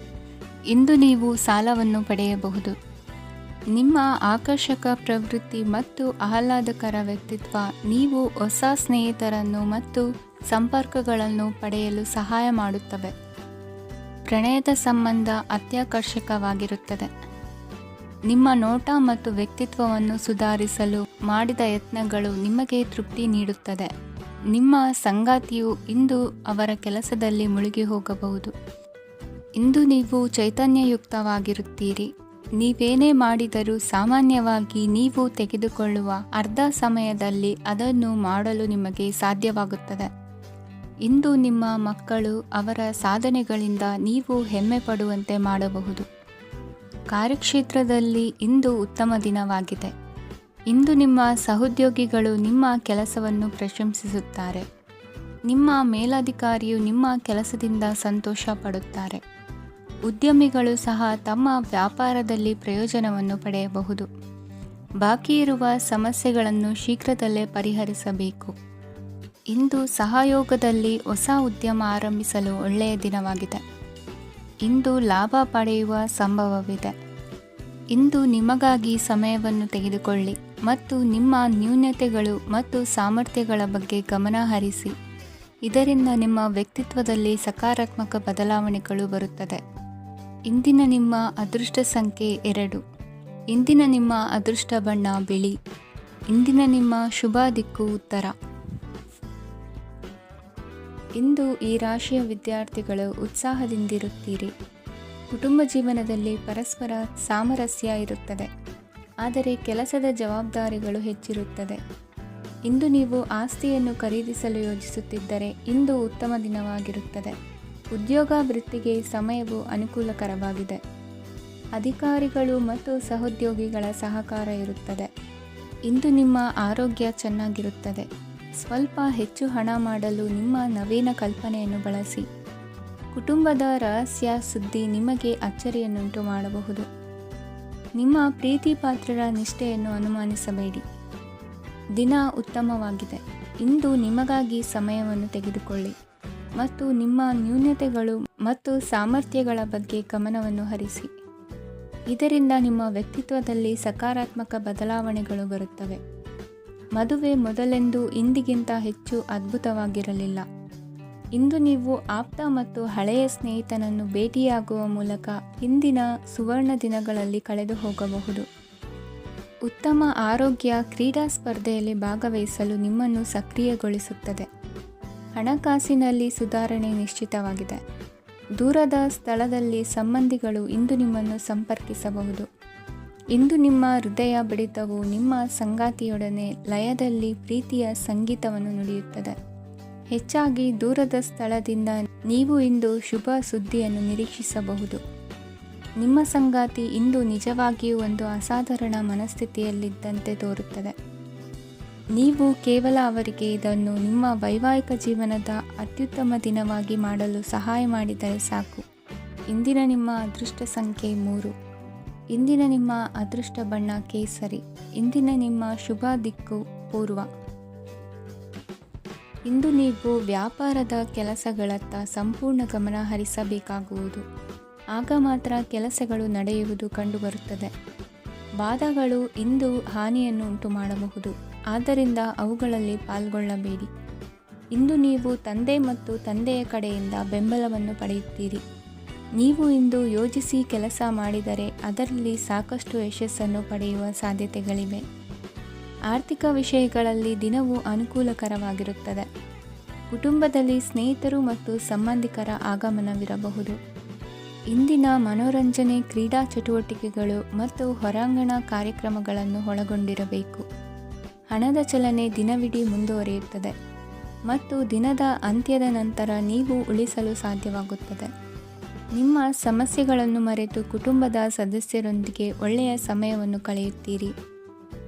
ಇಂದು ನೀವು ಸಾಲವನ್ನು ಪಡೆಯಬಹುದು. ನಿಮ್ಮ ಆಕರ್ಷಕ ಪ್ರವೃತ್ತಿ ಮತ್ತು ಆಹ್ಲಾದಕರ ವ್ಯಕ್ತಿತ್ವ ನೀವು ಹೊಸ ಸ್ನೇಹಿತರನ್ನು ಮತ್ತು ಸಂಪರ್ಕಗಳನ್ನು ಪಡೆಯಲು ಸಹಾಯ ಮಾಡುತ್ತವೆ. ಪ್ರಣಯದ ಸಂಬಂಧ ಅತ್ಯಾಕರ್ಷಕವಾಗಿರುತ್ತದೆ. ನಿಮ್ಮ ನೋಟ ಮತ್ತು ವ್ಯಕ್ತಿತ್ವವನ್ನು ಸುಧಾರಿಸಲು ಮಾಡಿದ ಯತ್ನಗಳು ನಿಮಗೆ ತೃಪ್ತಿ ನೀಡುತ್ತದೆ. ನಿಮ್ಮ ಸಂಗಾತಿಯು ಇಂದು ಅವರ ಕೆಲಸದಲ್ಲಿ ಮುಳುಗಿ ಹೋಗಬಹುದು. ಇಂದು ನೀವು ಚೈತನ್ಯಯುಕ್ತವಾಗಿರುತ್ತೀರಿ. ನೀವೇನೇ ಮಾಡಿದರೂ ಸಾಮಾನ್ಯವಾಗಿ ನೀವು ತೆಗೆದುಕೊಳ್ಳುವ ಅರ್ಧ ಸಮಯದಲ್ಲಿ ಅದನ್ನು ಮಾಡಲು ನಿಮಗೆ ಸಾಧ್ಯವಾಗುತ್ತದೆ. ಇಂದು ನಿಮ್ಮ ಮಕ್ಕಳು ಅವರ ಸಾಧನೆಗಳಿಂದ ನೀವು ಹೆಮ್ಮೆ ಪಡುವಂತೆ ಮಾಡಬಹುದು. ಕಾರ್ಯಕ್ಷೇತ್ರದಲ್ಲಿ ಇಂದು ಉತ್ತಮ ದಿನವಾಗಿದೆ. ಇಂದು ನಿಮ್ಮ ಸಹೋದ್ಯೋಗಿಗಳು ನಿಮ್ಮ ಕೆಲಸವನ್ನು ಪ್ರಶಂಸಿಸುತ್ತಾರೆ. ನಿಮ್ಮ ಮೇಲಧಿಕಾರಿಯು ನಿಮ್ಮ ಕೆಲಸದಿಂದ ಸಂತೋಷ ಪಡುತ್ತಾರೆ. ಉದ್ಯಮಿಗಳು ಸಹ ತಮ್ಮ ವ್ಯಾಪಾರದಲ್ಲಿ ಪ್ರಯೋಜನವನ್ನು ಪಡೆಯಬಹುದು. ಬಾಕಿ ಇರುವ ಸಮಸ್ಯೆಗಳನ್ನು ಶೀಘ್ರದಲ್ಲೇ ಪರಿಹರಿಸಬೇಕು. ಇಂದು ಸಹಯೋಗದಲ್ಲಿ ಹೊಸ ಉದ್ಯಮ ಆರಂಭಿಸಲು ಒಳ್ಳೆಯ ದಿನವಾಗಿದೆ. ಇಂದು ಲಾಭ ಪಡೆಯುವ ಸಂಭವವಿದೆ. ಇಂದು ನಿಮಗಾಗಿ ಸಮಯವನ್ನು ತೆಗೆದುಕೊಳ್ಳಿ ಮತ್ತು ನಿಮ್ಮ ನ್ಯೂನತೆಗಳು ಮತ್ತು ಸಾಮರ್ಥ್ಯಗಳ ಬಗ್ಗೆ ಗಮನ ಹರಿಸಿ. ಇದರಿಂದ ನಿಮ್ಮ ವ್ಯಕ್ತಿತ್ವದಲ್ಲಿ ಸಕಾರಾತ್ಮಕ ಬದಲಾವಣೆಗಳು ಬರುತ್ತದೆ. ಇಂದಿನ ನಿಮ್ಮ ಅದೃಷ್ಟ ಸಂಖ್ಯೆ 2. ಇಂದಿನ ನಿಮ್ಮ ಅದೃಷ್ಟ ಬಣ್ಣ ಬಿಳಿ. ಇಂದಿನ ನಿಮ್ಮ ಶುಭ ದಿಕ್ಕು ಉತ್ತರ. ಇಂದು ಈ ರಾಶಿಯ ವಿದ್ಯಾರ್ಥಿಗಳು ಉತ್ಸಾಹದಿಂದಿರುತ್ತೀರಿ. ಕುಟುಂಬ ಜೀವನದಲ್ಲಿ ಪರಸ್ಪರ ಸಾಮರಸ್ಯ ಇರುತ್ತದೆ, ಆದರೆ ಕೆಲಸದ ಜವಾಬ್ದಾರಿಗಳು ಹೆಚ್ಚಿರುತ್ತದೆ. ಇಂದು ನೀವು ಆಸ್ತಿಯನ್ನು ಖರೀದಿಸಲು ಯೋಜಿಸುತ್ತಿದ್ದರೆ ಇಂದು ಉತ್ತಮ ದಿನವಾಗಿರುತ್ತದೆ. ಉದ್ಯೋಗ ವೃತ್ತಿಗೆ ಸಮಯವು ಅನುಕೂಲಕರವಾಗಿದೆ. ಅಧಿಕಾರಿಗಳು ಮತ್ತು ಸಹೋದ್ಯೋಗಿಗಳ ಸಹಕಾರ ಇರುತ್ತದೆ. ಇಂದು ನಿಮ್ಮ ಆರೋಗ್ಯ ಚೆನ್ನಾಗಿರುತ್ತದೆ. ಸ್ವಲ್ಪ ಹೆಚ್ಚು ಹಣ ಮಾಡಲು ನಿಮ್ಮ ನವೀನ ಕಲ್ಪನೆಯನ್ನು ಬಳಸಿ. ಕುಟುಂಬದ ರಹಸ್ಯ ಸುದ್ದಿ ನಿಮಗೆ ಅಚ್ಚರಿಯನ್ನುಂಟು ಮಾಡಬಹುದು. ನಿಮ್ಮ ಪ್ರೀತಿ ಪಾತ್ರರ ನಿಷ್ಠೆಯನ್ನು ಅನುಮಾನಿಸಬೇಡಿ. ದಿನ ಉತ್ತಮವಾಗಿದೆ. ಇಂದು ನಿಮಗಾಗಿ ಸಮಯವನ್ನು ತೆಗೆದುಕೊಳ್ಳಿ ಮತ್ತು ನಿಮ್ಮ ನ್ಯೂನತೆಗಳು ಮತ್ತು ಸಾಮರ್ಥ್ಯಗಳ ಬಗ್ಗೆ ಗಮನವನ್ನು ಹರಿಸಿ. ಇದರಿಂದ ನಿಮ್ಮ ವ್ಯಕ್ತಿತ್ವದಲ್ಲಿ ಸಕಾರಾತ್ಮಕ ಬದಲಾವಣೆಗಳು ಬರುತ್ತವೆ. ಮದುವೆ ಮೊದಲೆಂದೂ ಇಂದಿಗಿಂತ ಹೆಚ್ಚು ಅದ್ಭುತವಾಗಿರಲಿಲ್ಲ. ಇಂದು ನೀವು ಆಪ್ತ ಮತ್ತು ಹಳೆಯ ಸ್ನೇಹಿತನನ್ನು ಭೇಟಿಯಾಗುವ ಮೂಲಕ ಹಿಂದಿನ ಸುವರ್ಣ ದಿನಗಳಲ್ಲಿ ಕಳೆದು ಹೋಗಬಹುದು. ಉತ್ತಮ ಆರೋಗ್ಯ ಕ್ರೀಡಾ ಸ್ಪರ್ಧೆಯಲ್ಲಿ ಭಾಗವಹಿಸಲು ನಿಮ್ಮನ್ನು ಸಕ್ರಿಯಗೊಳಿಸುತ್ತದೆ. ಹಣಕಾಸಿನಲ್ಲಿ ಸುಧಾರಣೆ ನಿಶ್ಚಿತವಾಗಿದೆ. ದೂರದ ಸ್ಥಳದಲ್ಲಿ ಸಂಬಂಧಿಗಳು ಇಂದು ನಿಮ್ಮನ್ನು ಸಂಪರ್ಕಿಸಬಹುದು. ಇಂದು ನಿಮ್ಮ ಹೃದಯ ಬಡಿತವು ನಿಮ್ಮ ಸಂಗಾತಿಯೊಡನೆ ಲಯದಲ್ಲಿ ಪ್ರೀತಿಯ ಸಂಗೀತವನ್ನು ನುಡಿಯುತ್ತದೆ. ಹೆಚ್ಚಾಗಿ ದೂರದ ಸ್ಥಳದಿಂದ ನೀವು ಇಂದು ಶುಭ ಸುದ್ದಿಯನ್ನು ನಿರೀಕ್ಷಿಸಬಹುದು. ನಿಮ್ಮ ಸಂಗಾತಿ ಇಂದು ನಿಜವಾಗಿಯೂ ಒಂದು ಅಸಾಧಾರಣ ಮನಸ್ಥಿತಿಯಲ್ಲಿದ್ದಂತೆ ತೋರುತ್ತದೆ. ನೀವು ಕೇವಲ ಅವರಿಗೆ ಇದನ್ನು ನಿಮ್ಮ ವೈವಾಹಿಕ ಜೀವನದ ಅತ್ಯುತ್ತಮ ದಿನವಾಗಿ ಮಾಡಲು ಸಹಾಯ ಮಾಡಿದರೆ ಸಾಕು. ಇಂದಿನ ನಿಮ್ಮ ಅದೃಷ್ಟ ಸಂಖ್ಯೆ 3. ಇಂದಿನ ನಿಮ್ಮ ಅದೃಷ್ಟ ಬಣ್ಣ ಕೇಸರಿ. ಇಂದಿನ ನಿಮ್ಮ ಶುಭ ದಿಕ್ಕು ಪೂರ್ವ. ಇಂದು ನೀವು ವ್ಯಾಪಾರದ ಕೆಲಸಗಳತ್ತ ಸಂಪೂರ್ಣ ಗಮನ ಹರಿಸಬೇಕಾಗುವುದು. ಆಗ ಮಾತ್ರ ಕೆಲಸಗಳು ನಡೆಯುವುದು ಕಂಡುಬರುತ್ತದೆ. ವಾದಗಳು ಇಂದು ಹಾನಿಯನ್ನು ಉಂಟು ಮಾಡಬಹುದು. ಆದ್ದರಿಂದ ಅವುಗಳಲ್ಲಿ ಪಾಲ್ಗೊಳ್ಳಬೇಡಿ. ಇಂದು ನೀವು ತಂದೆ ಮತ್ತು ತಂದೆಯ ಕಡೆಯಿಂದ ಬೆಂಬಲವನ್ನು ಪಡೆಯುತ್ತೀರಿ. ನೀವು ಇಂದು ಯೋಜಿಸಿ ಕೆಲಸ ಮಾಡಿದರೆ ಅದರಲ್ಲಿ ಸಾಕಷ್ಟು ಯಶಸ್ಸನ್ನು ಪಡೆಯುವ ಸಾಧ್ಯತೆಗಳಿವೆ. ಆರ್ಥಿಕ ವಿಷಯಗಳಲ್ಲಿ ದಿನವೂ ಅನುಕೂಲಕರವಾಗಿರುತ್ತದೆ. ಕುಟುಂಬದಲ್ಲಿ ಸ್ನೇಹಿತರು ಮತ್ತು ಸಂಬಂಧಿಕರ ಆಗಮನವಿರಬಹುದು. ಇಂದಿನ ಮನೋರಂಜನೆ ಕ್ರೀಡಾ ಚಟುವಟಿಕೆಗಳು ಮತ್ತು ಹೊರಾಂಗಣ ಕಾರ್ಯಕ್ರಮಗಳನ್ನು ಒಳಗೊಂಡಿರಬೇಕು. ಹಣದ ಚಲನೆ ದಿನವಿಡೀ ಮುಂದುವರಿಯುತ್ತದೆ ಮತ್ತು ದಿನದ ಅಂತ್ಯದ ನಂತರ ನೀವು ಉಳಿಸಲು ಸಾಧ್ಯವಾಗುತ್ತದೆ. ನಿಮ್ಮ ಸಮಸ್ಯೆಗಳನ್ನು ಮರೆತು ಕುಟುಂಬದ ಸದಸ್ಯರೊಂದಿಗೆ ಒಳ್ಳೆಯ ಸಮಯವನ್ನು ಕಳೆಯುತ್ತೀರಿ.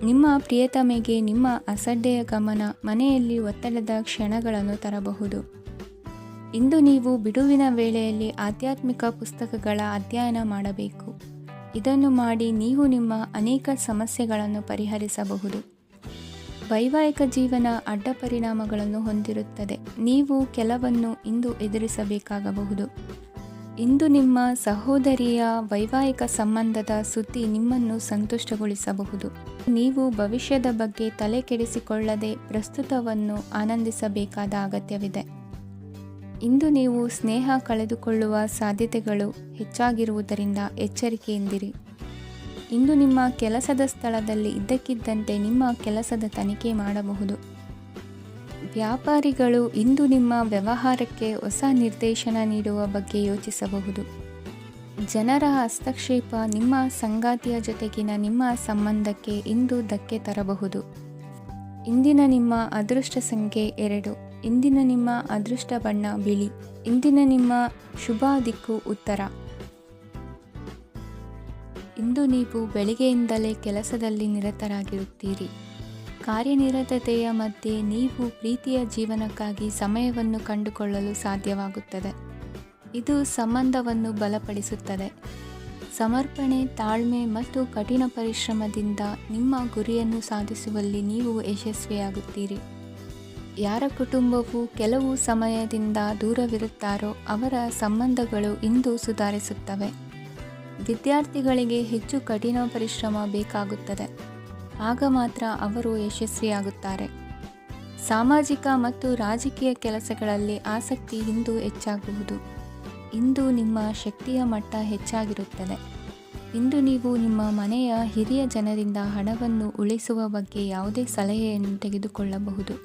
ನಿಮ್ಮ ಪ್ರಿಯತಮೆಗೆ ನಿಮ್ಮ ಅಸಡ್ಡೆಯ ಗಮನ ಮನೆಯಲ್ಲಿ ಒತ್ತಡದ ಕ್ಷಣಗಳನ್ನು ತರಬಹುದು. ಇಂದು ನೀವು ಬಿಡುವಿನ ವೇಳೆಯಲ್ಲಿ ಆಧ್ಯಾತ್ಮಿಕ ಪುಸ್ತಕಗಳ ಅಧ್ಯಯನ ಮಾಡಬೇಕು. ಇದನ್ನು ಮಾಡಿ ನೀವು ನಿಮ್ಮ ಅನೇಕ ಸಮಸ್ಯೆಗಳನ್ನು ಪರಿಹರಿಸಬಹುದು. ವೈವಾಹಿಕ ಜೀವನ ಅಡ್ಡ ಪರಿಣಾಮಗಳನ್ನು ಹೊಂದಿರುತ್ತದೆ. ನೀವು ಕೆಲವನ್ನು ಇಂದು ಎದುರಿಸಬೇಕಾಗಬಹುದು. ಇಂದು ನಿಮ್ಮ ಸಹೋದರಿಯ ವೈವಾಹಿಕ ಸಂಬಂಧದ ಸುದ್ದಿ ನಿಮ್ಮನ್ನು ಸಂತುಷ್ಟಗೊಳಿಸಬಹುದು. ನೀವು ಭವಿಷ್ಯದ ಬಗ್ಗೆ ತಲೆ ಕೆಡಿಸಿಕೊಳ್ಳದೆ ಪ್ರಸ್ತುತವನ್ನು ಆನಂದಿಸಬೇಕಾದ ಅಗತ್ಯವಿದೆ. ಇಂದು ನೀವು ಸ್ನೇಹ ಕಳೆದುಕೊಳ್ಳುವ ಸಾಧ್ಯತೆಗಳು ಹೆಚ್ಚಾಗಿರುವುದರಿಂದ ಎಚ್ಚರಿಕೆಯಿಂದಿರಿ. ಇಂದು ನಿಮ್ಮ ಕೆಲಸದ ಸ್ಥಳದಲ್ಲಿ ಇದ್ದಕ್ಕಿದ್ದಂತೆ ನಿಮ್ಮ ಕೆಲಸದ ತನಿಖೆ ಮಾಡಬಹುದು. ವ್ಯಾಪಾರಿಗಳು ಇಂದು ನಿಮ್ಮ ವ್ಯವಹಾರಕ್ಕೆ ಹೊಸ ನಿರ್ದೇಶನ ನೀಡುವ ಬಗ್ಗೆ ಯೋಚಿಸಬಹುದು. ಜನರ ಹಸ್ತಕ್ಷೇಪ ನಿಮ್ಮ ಸಂಗಾತಿಯ ಜೊತೆಗಿನ ನಿಮ್ಮ ಸಂಬಂಧಕ್ಕೆ ಇಂದು ಧಕ್ಕೆ ತರಬಹುದು. ಇಂದಿನ ನಿಮ್ಮ ಅದೃಷ್ಟ ಸಂಖ್ಯೆ 2. ಇಂದಿನ ನಿಮ್ಮ ಅದೃಷ್ಟ ಬಣ್ಣ ಬಿಳಿ. ಇಂದಿನ ನಿಮ್ಮ ಶುಭ ದಿಕ್ಕು ಉತ್ತರ. ಇಂದು ನೀವು ಬೆಳಿಗ್ಗೆಯಿಂದಲೇ ಕೆಲಸದಲ್ಲಿ ನಿರತರಾಗಿರುತ್ತೀರಿ. ಕಾರ್ಯನಿರತತೆಯ ಮಧ್ಯೆ ನೀವು ಪ್ರೀತಿಯ ಜೀವನಕ್ಕಾಗಿ ಸಮಯವನ್ನು ಕಂಡುಕೊಳ್ಳಲು ಸಾಧ್ಯವಾಗುತ್ತದೆ. ಇದು ಸಂಬಂಧವನ್ನು ಬಲಪಡಿಸುತ್ತದೆ. ಸಮರ್ಪಣೆ, ತಾಳ್ಮೆ ಮತ್ತು ಕಠಿಣ ಪರಿಶ್ರಮದಿಂದ ನಿಮ್ಮ ಗುರಿಯನ್ನು ಸಾಧಿಸುವಲ್ಲಿ ನೀವು ಯಶಸ್ವಿಯಾಗುತ್ತೀರಿ. ಯಾರ ಕುಟುಂಬವು ಕೆಲವು ಸಮಯದಿಂದ ದೂರವಿರುತ್ತಾರೋ ಅವರ ಸಂಬಂಧಗಳು ಇಂದು ಸುಧಾರಿಸುತ್ತವೆ. ವಿದ್ಯಾರ್ಥಿಗಳಿಗೆ ಹೆಚ್ಚು ಕಠಿಣ ಪರಿಶ್ರಮ ಬೇಕಾಗುತ್ತದೆ. ಆಗ ಮಾತ್ರ ಅವರು ಯಶಸ್ವಿಯಾಗುತ್ತಾರೆ. ಸಾಮಾಜಿಕ ಮತ್ತು ರಾಜಕೀಯ ಕೆಲಸಗಳಲ್ಲಿ ಆಸಕ್ತಿ ಇಂದು ಹೆಚ್ಚಾಗುವುದು. ಇಂದು ನಿಮ್ಮ ಶಕ್ತಿಯ ಮಟ್ಟ ಹೆಚ್ಚಾಗಿರುತ್ತದೆ. ಇಂದು ನೀವು ನಿಮ್ಮ ಮನೆಯ ಹಿರಿಯ ಜನರಿಂದ ಹಣವನ್ನು ಉಳಿಸುವ ಬಗ್ಗೆ ಯಾವುದೇ ಸಲಹೆಯನ್ನು ತೆಗೆದುಕೊಳ್ಳಬಹುದು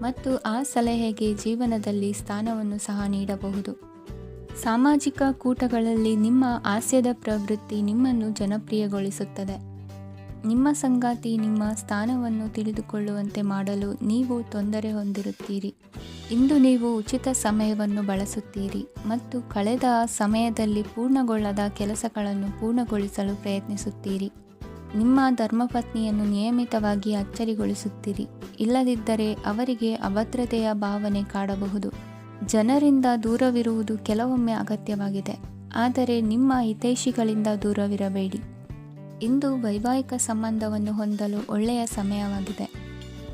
ಮತ್ತು ಆ ಸಲಹೆಗೆ ಜೀವನದಲ್ಲಿ ಸ್ಥಾನವನ್ನು ಸಹ ನೀಡಬಹುದು. ಸಾಮಾಜಿಕ ಕೂಟಗಳಲ್ಲಿ ನಿಮ್ಮ ಹಾಸ್ಯದ ಪ್ರವೃತ್ತಿ ನಿಮ್ಮನ್ನು ಜನಪ್ರಿಯಗೊಳಿಸುತ್ತದೆ. ನಿಮ್ಮ ಸಂಗಾತಿ ನಿಮ್ಮ ಸ್ಥಾನವನ್ನು ತಿಳಿದುಕೊಳ್ಳುವಂತೆ ಮಾಡಲು ನೀವು ತೊಂದರೆ ಹೊಂದಿರುತ್ತೀರಿ. ಇಂದು ನೀವು ಉಚಿತ ಸಮಯವನ್ನು ಬಳಸುತ್ತೀರಿ ಮತ್ತು ಕಳೆದ ಸಮಯದಲ್ಲಿ ಪೂರ್ಣಗೊಳ್ಳದ ಕೆಲಸಗಳನ್ನು ಪೂರ್ಣಗೊಳಿಸಲು ಪ್ರಯತ್ನಿಸುತ್ತೀರಿ. ನಿಮ್ಮ ಧರ್ಮಪತ್ನಿಯನ್ನು ನಿಯಮಿತವಾಗಿ ಅಚ್ಚರಿಗೊಳಿಸುತ್ತೀರಿ. ಇಲ್ಲದಿದ್ದರೆ ಅವರಿಗೆ ಅಭದ್ರತೆಯ ಭಾವನೆ ಕಾಡಬಹುದು. ಜನರಿಂದ ದೂರವಿರುವುದು ಕೆಲವೊಮ್ಮೆ ಅಗತ್ಯವಾಗಿದೆ, ಆದರೆ ನಿಮ್ಮ ಹಿತೈಷಿಗಳಿಂದ ದೂರವಿರಬೇಡಿ. ಇಂದು ವೈವಾಹಿಕ ಸಂಬಂಧವನ್ನು ಹೊಂದಲು ಒಳ್ಳೆಯ ಸಮಯವಾಗಿದೆ.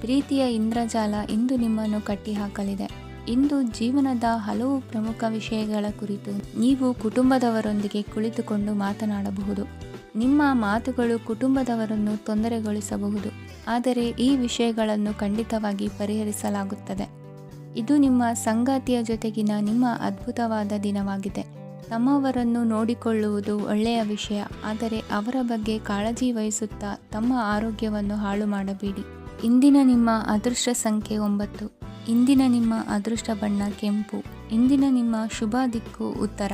ಪ್ರೀತಿಯ ಇಂದ್ರಜಾಲ ಇಂದು ನಿಮ್ಮನ್ನು ಕಟ್ಟಿಹಾಕಲಿದೆ. ಇಂದು ಜೀವನದ ಹಲವು ಪ್ರಮುಖ ವಿಷಯಗಳ ಕುರಿತು ನೀವು ಕುಟುಂಬದವರೊಂದಿಗೆ ಕುಳಿತುಕೊಂಡು ಮಾತನಾಡಬಹುದು. ನಿಮ್ಮ ಮಾತುಗಳು ಕುಟುಂಬದವರನ್ನು ತೊಂದರೆಗೊಳಿಸಬಹುದು, ಆದರೆ ಈ ವಿಷಯಗಳನ್ನು ಖಂಡಿತವಾಗಿ ಪರಿಹರಿಸಲಾಗುತ್ತದೆ. ಇದು ನಿಮ್ಮ ಸಂಗಾತಿಯ ಜೊತೆಗಿನ ನಿಮ್ಮ ಅದ್ಭುತವಾದ ದಿನವಾಗಿದೆ. ತಮ್ಮವರನ್ನು ನೋಡಿಕೊಳ್ಳುವುದು ಒಳ್ಳೆಯ ವಿಷಯ, ಆದರೆ ಅವರ ಬಗ್ಗೆ ಕಾಳಜಿ ವಹಿಸುತ್ತಾ ತಮ್ಮ ಆರೋಗ್ಯವನ್ನು ಹಾಳು ಮಾಡಬೇಡಿ. ಇಂದಿನ ನಿಮ್ಮ ಅದೃಷ್ಟ ಸಂಖ್ಯೆ 9. ಇಂದಿನ ನಿಮ್ಮ ಅದೃಷ್ಟ ಬಣ್ಣ ಕೆಂಪು. ಇಂದಿನ ನಿಮ್ಮ ಶುಭ ದಿಕ್ಕು ಉತ್ತರ.